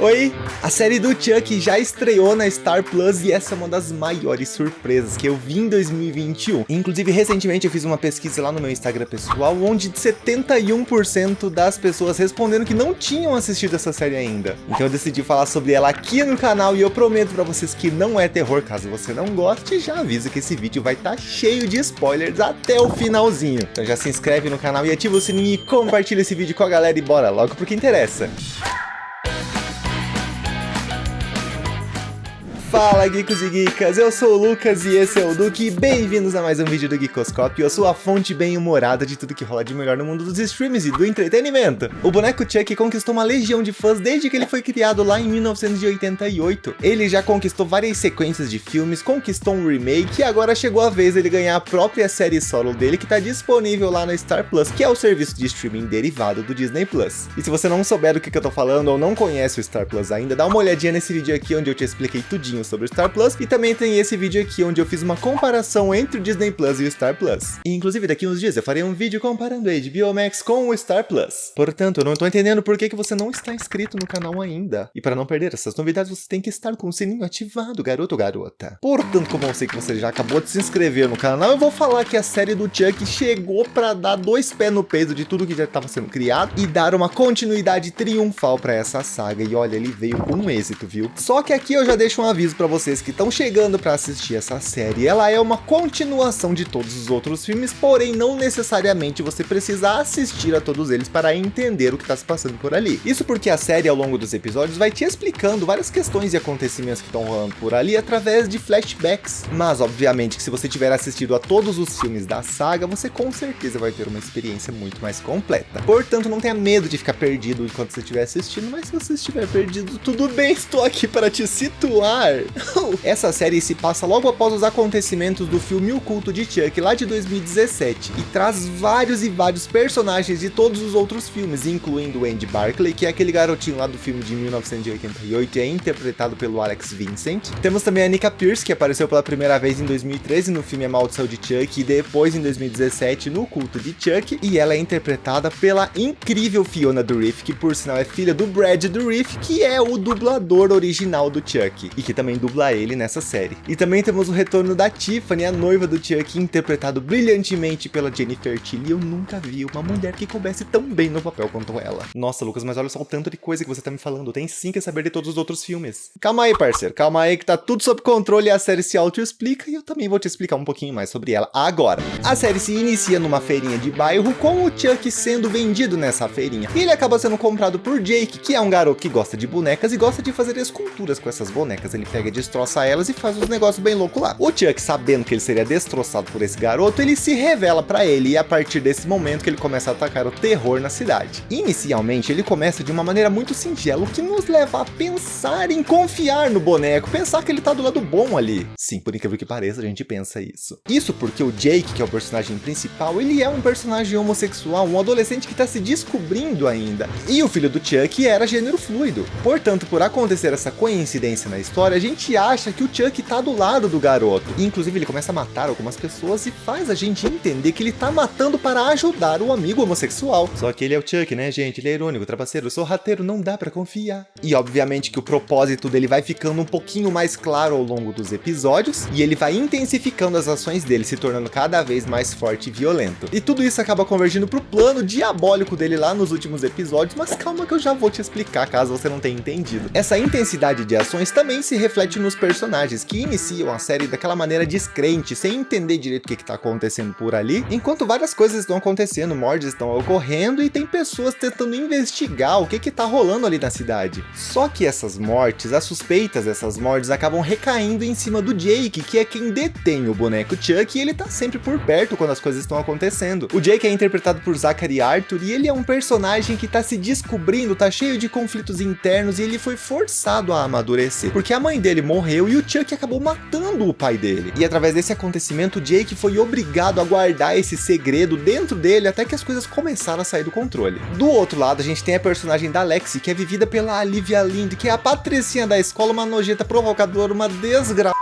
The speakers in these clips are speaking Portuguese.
Oi! A série do Chuck já estreou na Star Plus e essa é uma das maiores surpresas que eu vi em 2021. Inclusive, recentemente eu fiz uma pesquisa lá no meu Instagram pessoal, onde 71% das pessoas responderam que não tinham assistido essa série ainda. Então eu decidi falar sobre ela aqui no canal e eu prometo pra vocês que não é terror. Caso você não goste, já aviso que esse vídeo vai estar cheio de spoilers até o finalzinho. Então já se inscreve no canal e ativa o sininho e compartilha esse vídeo com a galera e bora logo pro que interessa. Fala geekos e geekas, eu sou o Lucas e esse é o Duque, bem-vindos a mais um vídeo do Geekoscópio, a sua fonte bem-humorada de tudo que rola de melhor no mundo dos streams e do entretenimento. O boneco Chuck conquistou uma legião de fãs desde que ele foi criado lá em 1988. Ele já conquistou várias sequências de filmes, conquistou um remake e agora chegou a vez dele ganhar a própria série solo dele que tá disponível lá na Star Plus, que é o serviço de streaming derivado do Disney Plus. E se você não souber do que eu tô falando ou não conhece o Star Plus ainda, dá uma olhadinha nesse vídeo aqui onde eu te expliquei tudinho sobre o Star Plus, e também tem esse vídeo aqui onde eu fiz uma comparação entre o Disney Plus e o Star Plus. E inclusive daqui uns dias eu farei um vídeo comparando a HBO Max com o Star Plus. Portanto, eu não tô entendendo por que você não está inscrito no canal ainda. E para não perder essas novidades, você tem que estar com o sininho ativado, garoto ou garota. Portanto, como eu sei que você já acabou de se inscrever no canal, eu vou falar que a série do Chuck chegou para dar dois pés no peso de tudo que já estava sendo criado e dar uma continuidade triunfal para essa saga. E olha, ele veio com um êxito, viu? Só que aqui eu já deixo um aviso para vocês que estão chegando para assistir essa série. Ela é uma continuação de todos os outros filmes, porém não necessariamente você precisa assistir a todos eles para entender o que está se passando por ali. Isso porque a série ao longo dos episódios vai te explicando várias questões e acontecimentos que estão rolando por ali através de flashbacks. Mas obviamente que se você tiver assistido a todos os filmes da saga, você com certeza vai ter uma experiência muito mais completa. Portanto, não tenha medo de ficar perdido enquanto você estiver assistindo, mas se você estiver perdido, tudo bem, estou aqui para te situar. Essa série se passa logo após os acontecimentos do filme O Culto de Chuck, lá de 2017, e traz vários e vários personagens de todos os outros filmes, incluindo o Andy Barclay, que é aquele garotinho lá do filme de 1988 e é interpretado pelo Alex Vincent. Temos também a Nicka Pierce, que apareceu pela primeira vez em 2013 no filme A Maldição de Chuck, e depois em 2017 no Culto de Chuck, e ela é interpretada pela incrível Fiona Dourif, que por sinal é filha do Brad Dourif, que é o dublador original do Chuck, e que também dubla ele nessa série. E também temos o retorno da Tiffany, a noiva do Chuck, interpretado brilhantemente pela Jennifer Tilly. Eu nunca vi uma mulher que coubesse tão bem no papel quanto ela. Nossa, Lucas, mas olha só o tanto de coisa que você tá me falando. Tem sim que saber de todos os outros filmes. Calma aí, parceiro. Calma aí que tá tudo sob controle e a série se auto-explica e eu também vou te explicar um pouquinho mais sobre ela agora. A série se inicia numa feirinha de bairro com o Chuck sendo vendido nessa feirinha. E ele acaba sendo comprado por Jake, que é um garoto que gosta de bonecas e gosta de fazer esculturas com essas bonecas. Ele pega e destroça elas e faz uns negócios bem loucos lá. O Chuck, sabendo que ele seria destroçado por esse garoto, ele se revela pra ele e é a partir desse momento que ele começa a atacar o terror na cidade. Inicialmente, ele começa de uma maneira muito singela, o que nos leva a pensar em confiar no boneco, pensar que ele tá do lado bom ali. Sim, por incrível que pareça, a gente pensa isso. Isso porque o Jake, que é o personagem principal, ele é um personagem homossexual, um adolescente que tá se descobrindo ainda. E o filho do Chuck era gênero fluido. Portanto, por acontecer essa coincidência na história, a gente acha que o Chuck tá do lado do garoto. E, inclusive, ele começa a matar algumas pessoas e faz a gente entender que ele tá matando para ajudar o amigo homossexual. Só que ele é o Chuck, né, gente? Ele é irônico, trapaceiro, sorrateiro, não dá pra confiar. E, obviamente, que o propósito dele vai ficando um pouquinho mais claro ao longo dos episódios e ele vai intensificando as ações dele, se tornando cada vez mais forte e violento. E tudo isso acaba convergindo pro plano diabólico dele lá nos últimos episódios, mas calma que eu já vou te explicar caso você não tenha entendido. Essa intensidade de ações também se reflete nos personagens que iniciam a série daquela maneira descrente, sem entender direito o que tá acontecendo por ali, enquanto várias coisas estão acontecendo, mortes estão ocorrendo e tem pessoas tentando investigar o que tá rolando ali na cidade. Só que essas mortes, as suspeitas dessas mortes acabam recaindo em cima do Jake, que é quem detém o boneco Chuck e ele tá sempre por perto quando as coisas estão acontecendo. O Jake é interpretado por Zachary Arthur e ele é um personagem que tá se descobrindo, tá cheio de conflitos internos e ele foi forçado a amadurecer, porque a mãe dele morreu e o Chuck acabou matando o pai dele. E através desse acontecimento, o Jake foi obrigado a guardar esse segredo dentro dele até que as coisas começaram a sair do controle. Do outro lado, a gente tem a personagem da Lexi, que é vivida pela Olivia Lind, que é a patricinha da escola, uma nojenta provocadora, uma desgraça.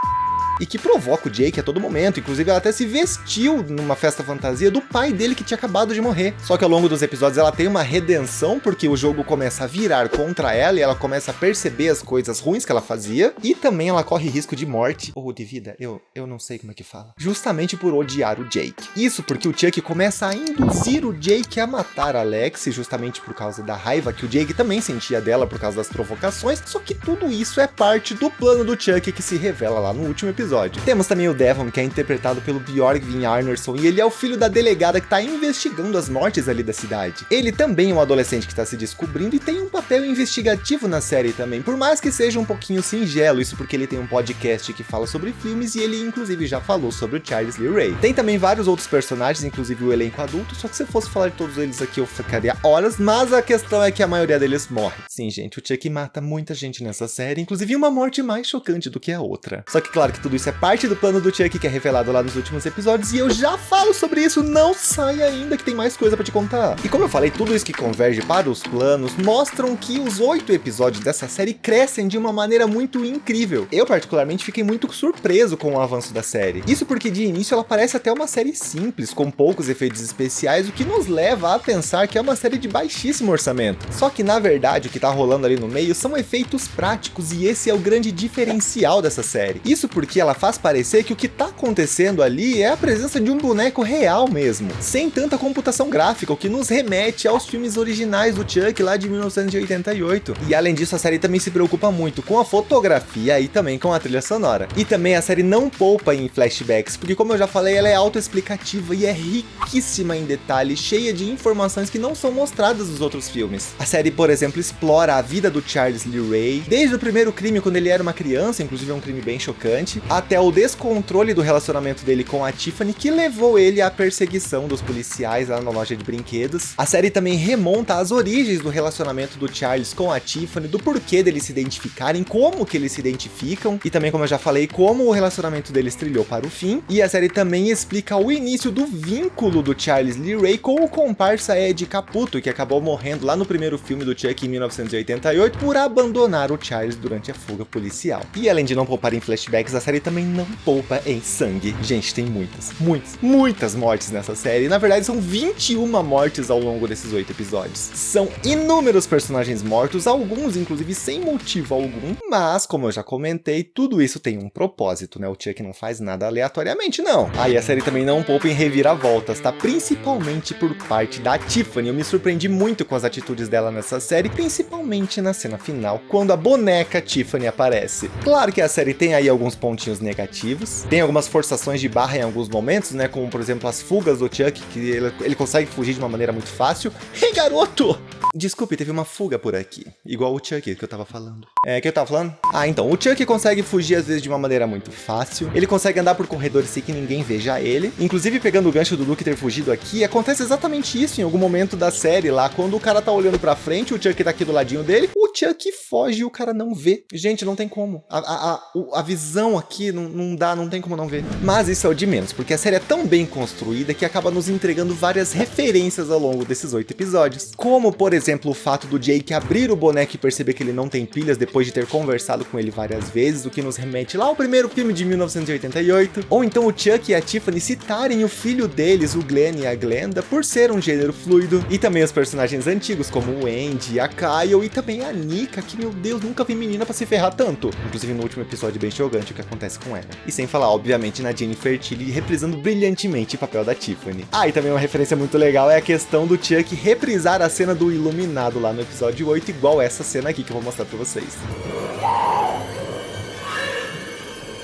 e que provoca o Jake a todo momento. Inclusive, ela até se vestiu numa festa fantasia do pai dele que tinha acabado de morrer. Só que ao longo dos episódios ela tem uma redenção, porque o jogo começa a virar contra ela e ela começa a perceber as coisas ruins que ela fazia, e também ela corre risco de morte, ou de vida, eu não sei como é que fala, justamente por odiar o Jake. Isso porque o Chuck começa a induzir o Jake a matar a Lexi, justamente por causa da raiva que o Jake também sentia dela por causa das provocações, só que tudo isso é parte do plano do Chuck que se revela lá no último episódio. Temos também o Devon, que é interpretado pelo Björgvin Arnarsson, e ele é o filho da delegada que tá investigando as mortes ali da cidade. Ele também é um adolescente que tá se descobrindo e tem um papel investigativo na série também, por mais que seja um pouquinho singelo, isso porque ele tem um podcast que fala sobre filmes e ele inclusive já falou sobre o Charles Lee Ray. Tem também vários outros personagens, inclusive o elenco adulto, só que se eu fosse falar de todos eles aqui eu ficaria horas, mas a questão é que a maioria deles morre. Sim, gente, o Chuck mata muita gente nessa série, inclusive uma morte mais chocante do que a outra. Só que claro que tudo isso é parte do plano do Chuck que é revelado lá nos últimos episódios e eu já falo sobre isso, não sai ainda que tem mais coisa pra te contar. E como eu falei, tudo isso que converge para os planos mostram que os 8 episódios dessa série crescem de uma maneira muito incrível. Eu particularmente fiquei muito surpreso com o avanço da série. Isso porque de início ela parece até uma série simples, com poucos efeitos especiais, o que nos leva a pensar que é uma série de baixíssimo orçamento. Só que na verdade o que tá rolando ali no meio são efeitos práticos e esse é o grande diferencial dessa série. Isso porque ela faz parecer que o que tá acontecendo ali é a presença de um boneco real mesmo, sem tanta computação gráfica, o que nos remete aos filmes originais do Chuck lá de 1988. E além disso, a série também se preocupa muito com a fotografia e também com a trilha sonora. E também a série não poupa em flashbacks, porque como eu já falei, ela é autoexplicativa e é riquíssima em detalhes, cheia de informações que não são mostradas nos outros filmes. A série, por exemplo, explora a vida do Charles Lee Ray, desde o primeiro crime quando ele era uma criança, inclusive é um crime bem chocante, até o descontrole do relacionamento dele com a Tiffany, que levou ele à perseguição dos policiais lá na loja de brinquedos. A série também remonta às origens do relacionamento do Charles com a Tiffany, do porquê deles se identificarem, como que eles se identificam, e também, como eu já falei, como o relacionamento deles trilhou para o fim. E a série também explica o início do vínculo do Charles Lee Ray com o comparsa Ed Caputo, que acabou morrendo lá no primeiro filme do Chuck em 1988 por abandonar o Charles durante a fuga policial. E além de não poupar em flashbacks, a série também não poupa em sangue. Gente, tem muitas mortes nessa série. Na verdade, são 21 mortes ao longo desses 8 episódios. São inúmeros personagens mortos, alguns inclusive sem motivo algum, mas, como eu já comentei, tudo isso tem um propósito, né? O Chuck não faz nada aleatoriamente, não. Aí a série também não poupa em reviravoltas, tá? Principalmente por parte da Tiffany. Eu me surpreendi muito com as atitudes dela nessa série, principalmente na cena final, quando a boneca Tiffany aparece. Claro que a série tem aí alguns pontinhos negativos, tem algumas forçações de barra em alguns momentos, né? Como, por exemplo, as fugas do Chuck, que ele consegue fugir de uma maneira muito fácil. Ei, garoto! Desculpe, teve uma fuga por aqui. Igual o Chuck que eu tava falando. Que eu tava falando? Ah, então, o Chuck consegue fugir às vezes de uma maneira muito fácil. Ele consegue andar por corredores sem que ninguém veja ele. Inclusive, pegando o gancho do Luke ter fugido aqui, acontece exatamente isso em algum momento da série lá. Quando o cara tá olhando pra frente, o Chuck tá aqui do ladinho dele, o Chuck foge e o cara não vê. Gente, não tem como. A visão aqui não dá, não tem como não ver. Mas isso é o de menos, porque a série é tão bem construída que acaba nos entregando várias referências ao longo desses 8 episódios. Como, por exemplo, o fato do Jake abrir o boneco e perceber que ele não tem pilhas depois de ter conversado com ele várias vezes, o que nos remete lá ao primeiro filme de 1988. Ou então o Chuck e a Tiffany citarem o filho deles, o Glenn e a Glenda, por ser um gênero fluido. E também os personagens antigos, como o Andy, a Kyle e também a Nika, que, meu Deus, nunca vi menina pra se ferrar tanto. Inclusive no último episódio bem chocante o que acontece com ela. E sem falar, obviamente, na Jennifer Tilly reprisando brilhantemente o papel da Tiffany. Ah, e também uma referência muito legal é a questão do Chuck reprisar a cena do Iluminado lá no episódio 8, igual essa cena aqui que eu vou mostrar pra vocês.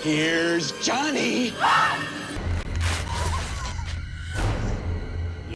Here's Johnny!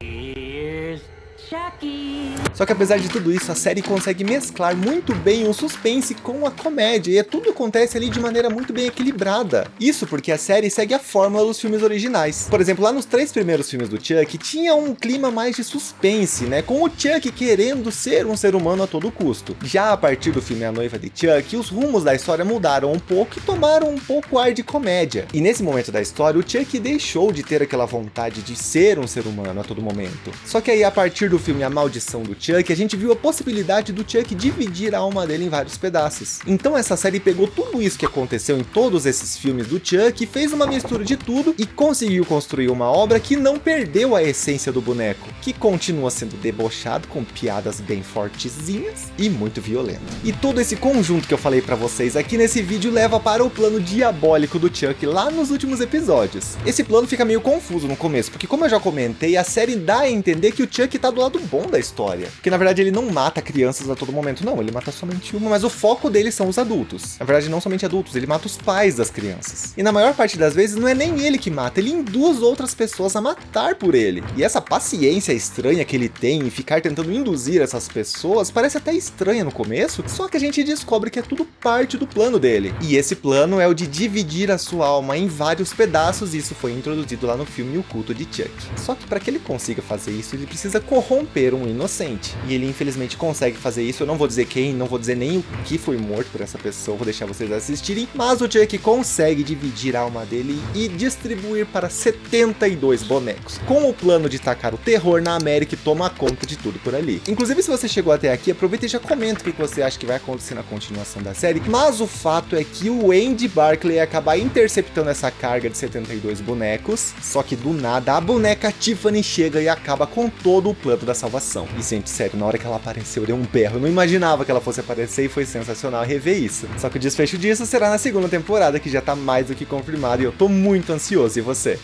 Here's Chucky! Só que apesar de tudo isso, a série consegue mesclar muito bem o suspense com a comédia, e tudo acontece ali de maneira muito bem equilibrada. Isso porque a série segue a fórmula dos filmes originais. Por exemplo, lá nos 3 primeiros filmes do Chuck, tinha um clima mais de suspense, né? Com o Chuck querendo ser um ser humano a todo custo. Já a partir do filme A Noiva de Chuck, os rumos da história mudaram um pouco e tomaram um pouco ar de comédia. E nesse momento da história, o Chuck deixou de ter aquela vontade de ser um ser humano a todo momento. Só que aí, a partir do do filme A Maldição do Chuck, a gente viu a possibilidade do Chuck dividir a alma dele em vários pedaços. Então essa série pegou tudo isso que aconteceu em todos esses filmes do Chuck, fez uma mistura de tudo e conseguiu construir uma obra que não perdeu a essência do boneco, que continua sendo debochado com piadas bem fortezinhas e muito violento. E todo esse conjunto que eu falei pra vocês aqui nesse vídeo leva para o plano diabólico do Chuck lá nos últimos episódios. Esse plano fica meio confuso no começo, porque como eu já comentei, a série dá a entender que o Chuck tá do lado bom da história. Porque na verdade ele não mata crianças a todo momento, não, ele mata somente uma, mas o foco dele são os adultos. Na verdade não somente adultos, ele mata os pais das crianças. E na maior parte das vezes não é nem ele que mata, ele induz outras pessoas a matar por ele. E essa paciência estranha que ele tem em ficar tentando induzir essas pessoas parece até estranha no começo, só que a gente descobre que é tudo parte do plano dele. E esse plano é o de dividir a sua alma em vários pedaços, e isso foi introduzido lá no filme O Culto de Chuck. Só que para que ele consiga fazer isso, ele precisa corromper um inocente. E ele infelizmente consegue fazer isso, eu não vou dizer quem, não vou dizer nem o que foi morto por essa pessoa, vou deixar vocês assistirem, mas o Chuck consegue dividir a alma dele e distribuir para 72 bonecos, com o plano de tacar o terror na América e tomar conta de tudo por ali. Inclusive, se você chegou até aqui, aproveita e já comenta o que você acha que vai acontecer na continuação da série, mas o fato é que o Andy Barclay ia acabar interceptando essa carga de 72 bonecos, só que do nada a boneca Tiffany chega e acaba com todo o plano da salvação. E gente, sério, na hora que ela apareceu eu dei um berro, eu não imaginava que ela fosse aparecer e foi sensacional rever isso. Só que o desfecho disso será na segunda temporada, que já tá mais do que confirmado e eu tô muito ansioso, e você?